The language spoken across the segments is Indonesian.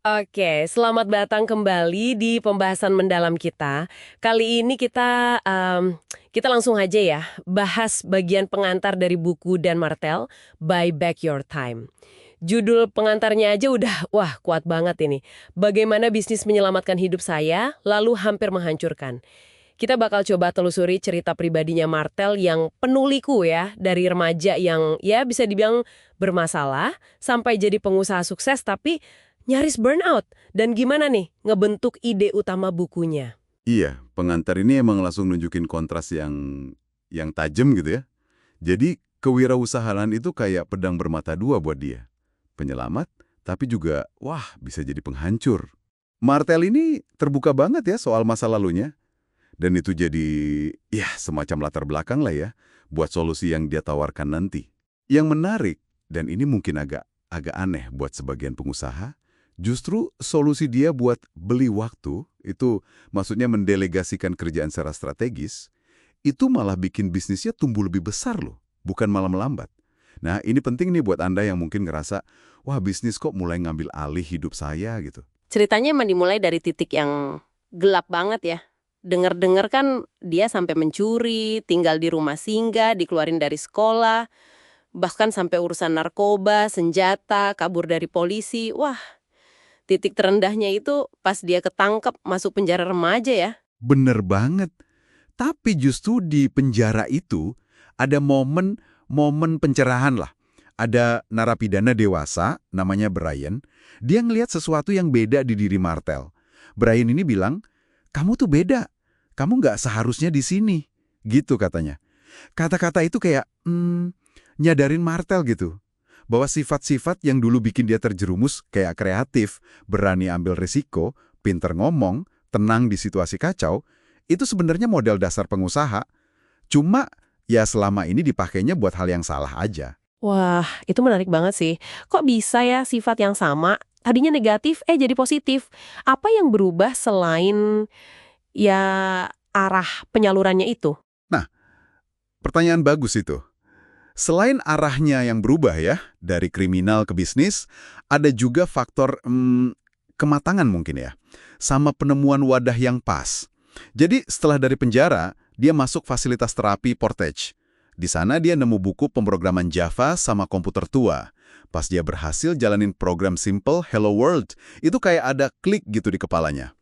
Oke, selamat datang kembali di pembahasan mendalam kita. Kali ini kita langsung aja ya, bahas bagian pengantar dari buku Dan Martell, Buy Back Your Time. Judul pengantarnya aja udah, wah kuat banget ini. Bagaimana bisnis menyelamatkan hidup saya, lalu hampir menghancurkan. Kita bakal coba telusuri cerita pribadinya Martell yang penuh liku ya, dari remaja yang ya bisa dibilang bermasalah, sampai jadi pengusaha sukses tapi nyaris burnout. Dan gimana nih ngebentuk ide utama bukunya? Iya, pengantar ini emang langsung nunjukin kontras yang tajam gitu ya. Jadi kewirausahaan itu kayak pedang bermata dua buat dia. Penyelamat, tapi juga, wah bisa jadi penghancur. Martel ini terbuka banget ya soal masa lalunya. Dan itu jadi, ya semacam latar belakang lah ya, buat solusi yang dia tawarkan nanti. Yang menarik, dan ini mungkin agak aneh buat sebagian pengusaha, justru solusi dia buat beli waktu, itu maksudnya mendelegasikan kerjaan secara strategis, itu malah bikin bisnisnya tumbuh lebih besar loh, bukan malah melambat. Nah, ini penting nih buat Anda yang mungkin ngerasa, wah bisnis kok mulai ngambil alih hidup saya gitu. Ceritanya emang dimulai dari titik yang gelap banget ya. Dengar-dengar kan dia sampai mencuri, tinggal di rumah singgah, dikeluarin dari sekolah, bahkan sampai urusan narkoba, senjata, kabur dari polisi. Wah, titik terendahnya itu pas dia ketangkep masuk penjara remaja ya. Bener banget. Tapi justru di penjara itu ada momen pencerahan lah. Ada narapidana dewasa, namanya Brian, dia ngelihat sesuatu yang beda di diri Martel. Brian ini bilang, kamu tuh beda, kamu nggak seharusnya di sini. Gitu katanya. Kata-kata itu kayak, nyadarin Martel gitu. Bahwa sifat-sifat yang dulu bikin dia terjerumus kayak kreatif, berani ambil risiko, pinter ngomong, tenang di situasi kacau, itu sebenarnya model dasar pengusaha. Cuma ya selama ini dipakainya buat hal yang salah aja. Wah, itu menarik banget sih. Kok bisa ya sifat yang sama, tadinya negatif, jadi positif? Apa yang berubah selain ya arah penyalurannya itu? Nah, pertanyaan bagus itu. Selain arahnya yang berubah ya, dari kriminal ke bisnis, ada juga faktor kematangan mungkin ya, sama penemuan wadah yang pas. Jadi setelah dari penjara, dia masuk fasilitas terapi Portage. Di sana dia nemu buku pemrograman Java sama komputer tua. Pas dia berhasil jalanin program simple Hello World, itu kayak ada klik gitu di kepalanya.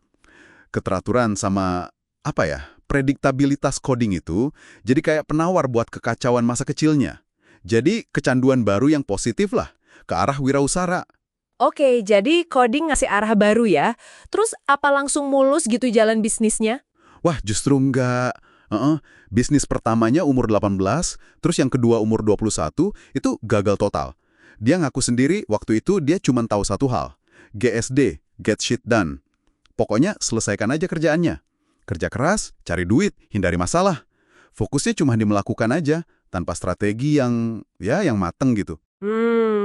Keteraturan sama, apa ya, prediktabilitas coding itu, jadi kayak penawar buat kekacauan masa kecilnya. Jadi kecanduan baru yang positif lah, ke arah wirausaha. Oke, jadi coding ngasih arah baru ya. Terus apa langsung mulus gitu jalan bisnisnya? Wah, justru enggak. Bisnis pertamanya umur 18, terus yang kedua umur 21, itu gagal total. Dia ngaku sendiri waktu itu dia cuma tahu satu hal. GSD, get shit done. Pokoknya selesaikan aja kerjaannya. Kerja keras, cari duit, hindari masalah. Fokusnya cuma di melakukan aja, tanpa strategi yang mateng gitu.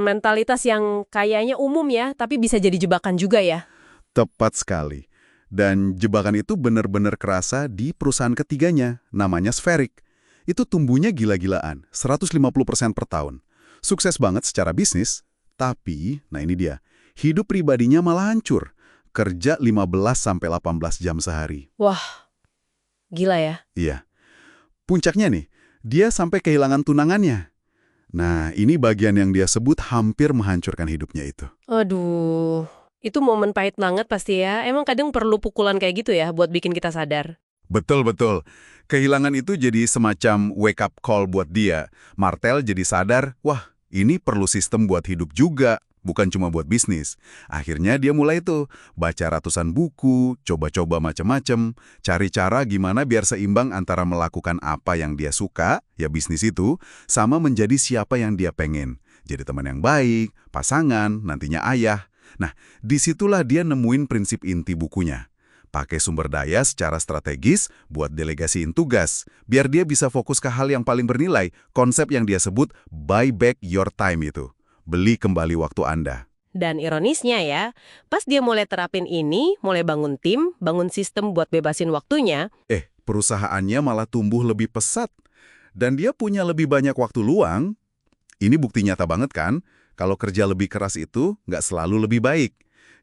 Mentalitas yang kayaknya umum ya, tapi bisa jadi jebakan juga ya. Tepat sekali. Dan jebakan itu benar-benar kerasa di perusahaan ketiganya, namanya Spheric. Itu tumbuhnya gila-gilaan, 150% per tahun. Sukses banget secara bisnis, tapi, nah ini dia, hidup pribadinya malah hancur. Kerja 15-18 jam sehari. Wah, gila ya. Iya. Puncaknya nih, dia sampai kehilangan tunangannya. Nah, ini bagian yang dia sebut hampir menghancurkan hidupnya itu. Aduh, itu momen pahit banget pasti ya. Emang kadang perlu pukulan kayak gitu ya buat bikin kita sadar. Betul-betul. Kehilangan itu jadi semacam wake up call buat dia. Martel jadi sadar, wah ini perlu sistem buat hidup juga, bukan cuma buat bisnis. Akhirnya dia mulai tuh, baca ratusan buku, coba-coba macem-macem, cari cara gimana biar seimbang antara melakukan apa yang dia suka, ya bisnis itu, sama menjadi siapa yang dia pengen. Jadi teman yang baik, pasangan, nantinya ayah. Nah, disitulah dia nemuin prinsip inti bukunya. Pakai sumber daya secara strategis buat delegasiin tugas, biar dia bisa fokus ke hal yang paling bernilai, konsep yang dia sebut buy back your time itu. Beli kembali waktu Anda. Dan ironisnya ya, pas dia mulai terapin ini, mulai bangun tim, bangun sistem buat bebasin waktunya, Perusahaannya malah tumbuh lebih pesat. Dan dia punya lebih banyak waktu luang. Ini bukti nyata banget kan, kalau kerja lebih keras itu nggak selalu lebih baik.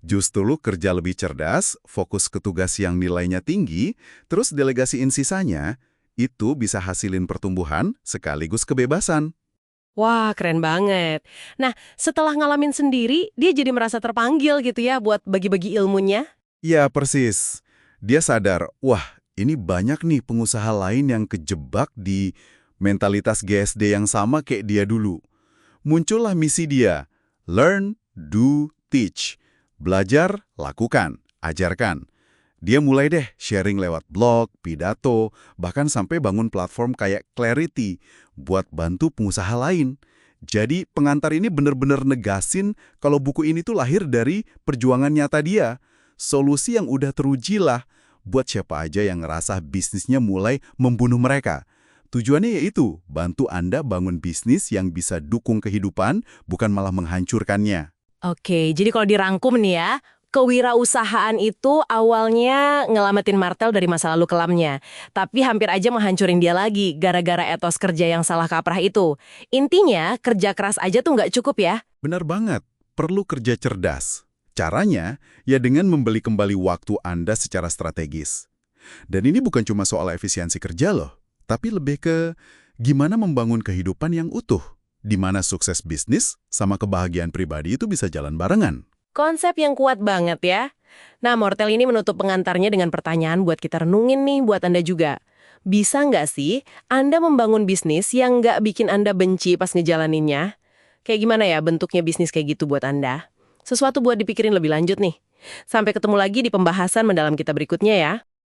Justru lu kerja lebih cerdas, fokus ke tugas yang nilainya tinggi, terus delegasiin sisanya, itu bisa hasilin pertumbuhan sekaligus kebebasan. Wah, keren banget. Nah, setelah ngalamin sendiri, dia jadi merasa terpanggil gitu ya buat bagi-bagi ilmunya? Ya, persis. Dia sadar, wah, ini banyak nih pengusaha lain yang kejebak di mentalitas GSD yang sama kayak dia dulu. Muncullah misi dia, learn, do, teach. Belajar, lakukan, ajarkan. Dia mulai deh sharing lewat blog, pidato, bahkan sampai bangun platform kayak Clarity buat bantu pengusaha lain. Jadi pengantar ini benar-benar negasin kalau buku ini tuh lahir dari perjuangan nyata dia. Solusi yang udah teruji lah buat siapa aja yang ngerasa bisnisnya mulai membunuh mereka. Tujuannya yaitu bantu Anda bangun bisnis yang bisa dukung kehidupan, bukan malah menghancurkannya. Oke, jadi kalau dirangkum nih ya, kewirausahaan itu awalnya ngelamatin Martel dari masa lalu kelamnya. Tapi hampir aja menghancurin dia lagi gara-gara etos kerja yang salah kaprah itu. Intinya, kerja keras aja tuh nggak cukup ya. Benar banget, perlu kerja cerdas. Caranya, ya dengan membeli kembali waktu Anda secara strategis. Dan ini bukan cuma soal efisiensi kerja loh, tapi lebih ke gimana membangun kehidupan yang utuh, di mana sukses bisnis sama kebahagiaan pribadi itu bisa jalan barengan. Konsep yang kuat banget ya. Nah, Mortel ini menutup pengantarnya dengan pertanyaan buat kita renungin nih buat Anda juga. Bisa nggak sih Anda membangun bisnis yang nggak bikin Anda benci pas ngejalaninnya? Kayak gimana ya bentuknya bisnis kayak gitu buat Anda? Sesuatu buat dipikirin lebih lanjut nih. Sampai ketemu lagi di pembahasan mendalam kita berikutnya ya.